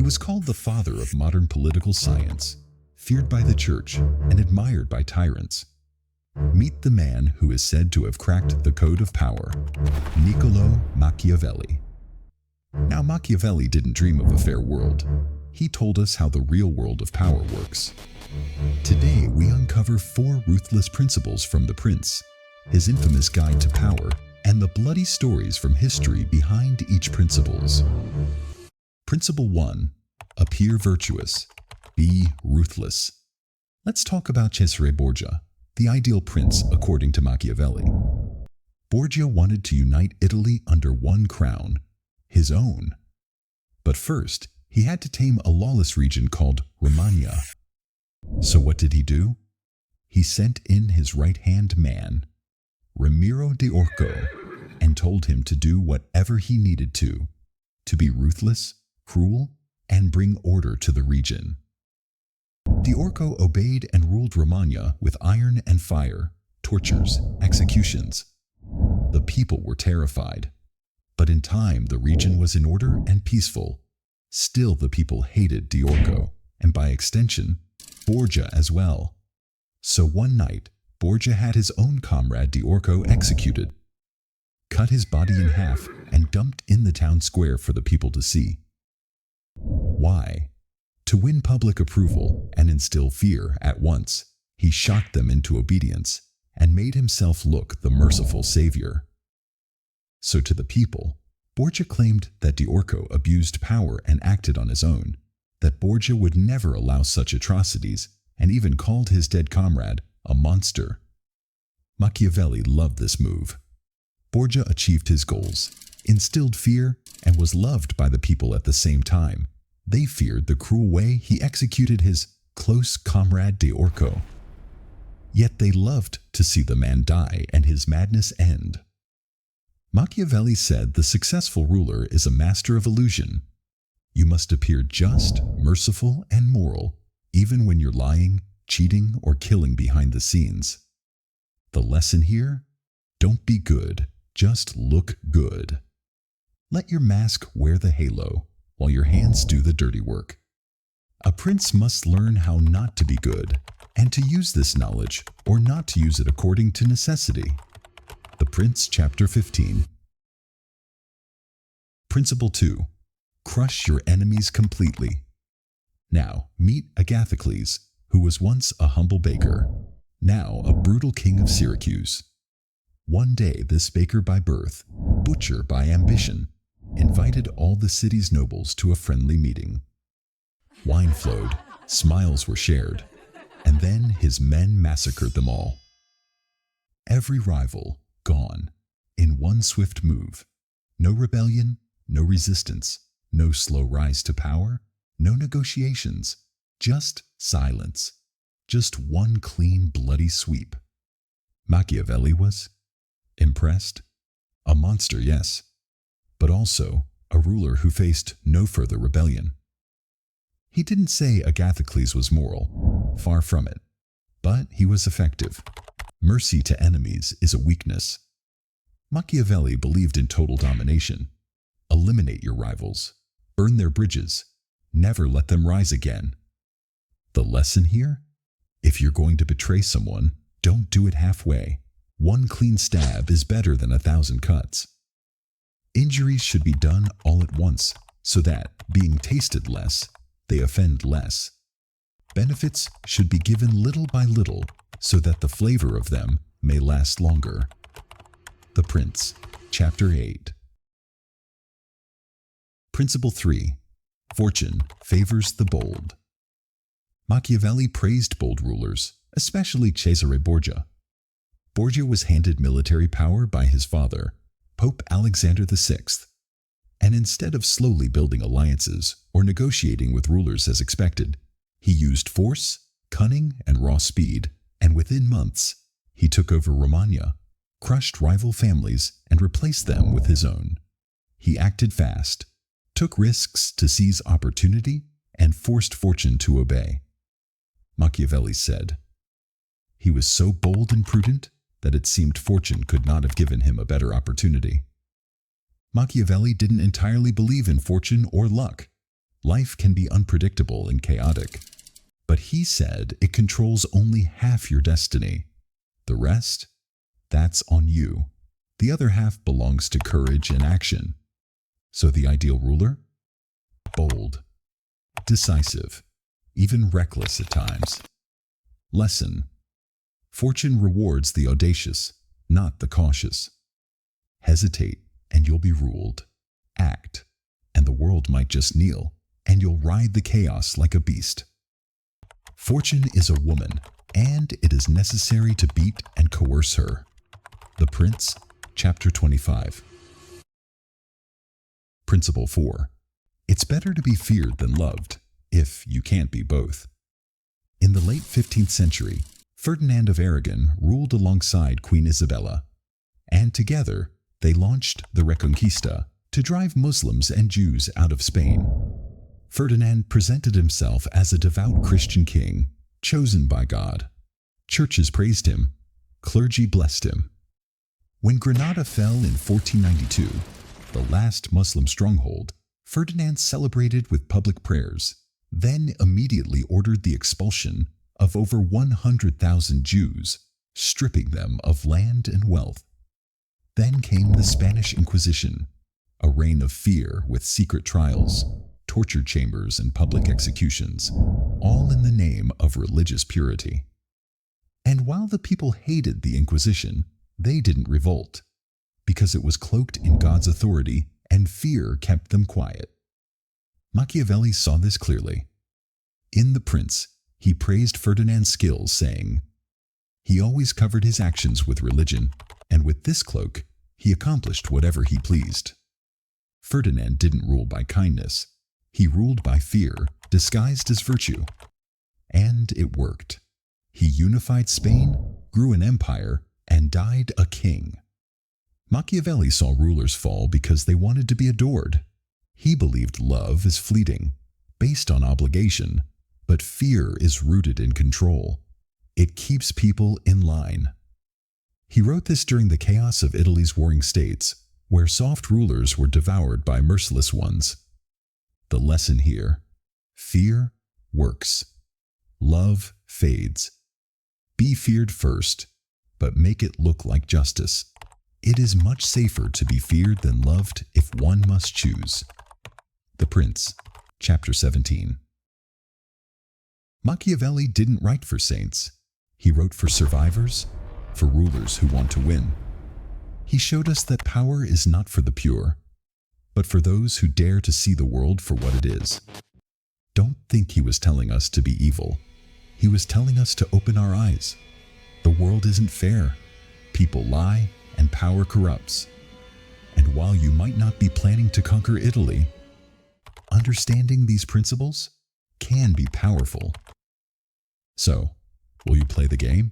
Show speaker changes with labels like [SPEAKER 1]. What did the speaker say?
[SPEAKER 1] was called the father of modern political science, feared by the church and admired by tyrants. Meet the man who is said to have cracked the code of power, Niccolò Machiavelli. Now, Machiavelli didn't dream of a fair world. He told us how the real world of power works. Today, we uncover 4 ruthless principles from The Prince, his infamous guide to power, and the bloody stories from history behind each principles. Principle 1. Appear virtuous. Be ruthless. Let's talk about Cesare Borgia, the ideal prince according to Machiavelli. Borgia wanted to unite Italy under one crown, his own. But first, he had to tame a lawless region called Romagna. So what did he do? He sent in his right-hand man, Ramiro de Orco, and told him to do whatever he needed to be ruthless, cruel, and bring order to the region. De Orco obeyed and ruled Romagna with iron and fire, tortures, executions. The people were terrified. But in time, the region was in order and peaceful. Still, the people hated de Orco, and by extension, Borgia as well. So one night, Borgia had his own comrade de Orco executed, cut his body in half, and dumped in the town square for the people to see. Why? To win public approval and instill fear at once, he shocked them into obedience and made himself look the merciful savior. So to the people, Borgia claimed that de Orco abused power and acted on his own, that Borgia would never allow such atrocities, and even called his dead comrade a monster. Machiavelli loved this move. Borgia achieved his goals, instilled fear, and was loved by the people at the same time. They feared the cruel way he executed his close comrade de Orco. Yet they loved to see the man die and his madness end. Machiavelli said the successful ruler is a master of illusion. You must appear just, merciful, and moral, even when you're lying, cheating, or killing behind the scenes. The lesson here? Don't be good, just look good. Let your mask wear the halo, while your hands do the dirty work. A prince must learn how not to be good, and to use this knowledge, or not to use it according to necessity. The Prince, Chapter 15. Principle 2. Crush your enemies completely. Now, meet Agathocles, who was once a humble baker, now a brutal king of Syracuse. One day, this baker by birth, butcher by ambition, invited all the city's nobles to a friendly meeting. Wine flowed, smiles were shared, and then his men massacred them all. Every rival gone in one swift move. No rebellion, no resistance, no slow rise to power, no negotiations, just silence, just one clean, bloody sweep. Machiavelli was impressed. A monster, yes, but also a ruler who faced no further rebellion. He didn't say Agathocles was moral, far from it, but he was effective. Mercy to enemies is a weakness. Machiavelli believed in total domination. Eliminate your rivals, burn their bridges, never let them rise again. The lesson here? If you're going to betray someone, don't do it halfway. One clean stab is better than 1,000 cuts. Injuries should be done all at once, so that, being tasted less, they offend less. Benefits should be given little by little, so that the flavor of them may last longer. The Prince, Chapter 8. Principle 3. Fortune favors the bold. Machiavelli praised bold rulers, especially Cesare Borgia. Borgia was handed military power by his father, Pope Alexander VI, and instead of slowly building alliances or negotiating with rulers as expected, he used force, cunning, and raw speed, and within months, he took over Romagna, crushed rival families, and replaced them with his own. He acted fast, took risks to seize opportunity, and forced fortune to obey. Machiavelli said, "He was so bold and prudent that it seemed fortune could not have given him a better opportunity." Machiavelli didn't entirely believe in fortune or luck. Life can be unpredictable and chaotic, but he said it controls only half your destiny. The rest, that's on you. The other half belongs to courage and action. So the ideal ruler? Bold, decisive, even reckless at times. Lesson: fortune rewards the audacious, not the cautious. Hesitate, and you'll be ruled. Act, and the world might just kneel, and you'll ride the chaos like a beast. Fortune is a woman, and it is necessary to beat and coerce her. The Prince, Chapter 25. Principle 4. It's better to be feared than loved, if you can't be both. In the late 15th century, Ferdinand of Aragon ruled alongside Queen Isabella, and together they launched the Reconquista to drive Muslims and Jews out of Spain. Ferdinand presented himself as a devout Christian king, chosen by God. Churches praised him, clergy blessed him. When Granada fell in 1492, the last Muslim stronghold, Ferdinand celebrated with public prayers, then immediately ordered the expulsion of over 100,000 Jews, stripping them of land and wealth. Then came the Spanish Inquisition, a reign of fear with secret trials, torture chambers, and public executions, all in the name of religious purity. And while the people hated the Inquisition, they didn't revolt, because it was cloaked in God's authority and fear kept them quiet. Machiavelli saw this clearly. In The Prince, he praised Ferdinand's skills, saying, "He always covered his actions with religion, and with this cloak, he accomplished whatever he pleased." Ferdinand didn't rule by kindness. He ruled by fear, disguised as virtue. And it worked. He unified Spain, grew an empire, and died a king. Machiavelli saw rulers fall because they wanted to be adored. He believed love is fleeting, based on obligation, but fear is rooted in control. It keeps people in line. He wrote this during the chaos of Italy's warring states, where soft rulers were devoured by merciless ones. The lesson here: fear works. Love fades. Be feared first, but make it look like justice. It is much safer to be feared than loved if one must choose. The Prince, Chapter 17. Machiavelli didn't write for saints. He wrote for survivors, for rulers who want to win. He showed us that power is not for the pure, but for those who dare to see the world for what it is. Don't think he was telling us to be evil. He was telling us to open our eyes. The world isn't fair. People lie, and power corrupts. And while you might not be planning to conquer Italy, understanding these principles can be powerful. So, will you play the game?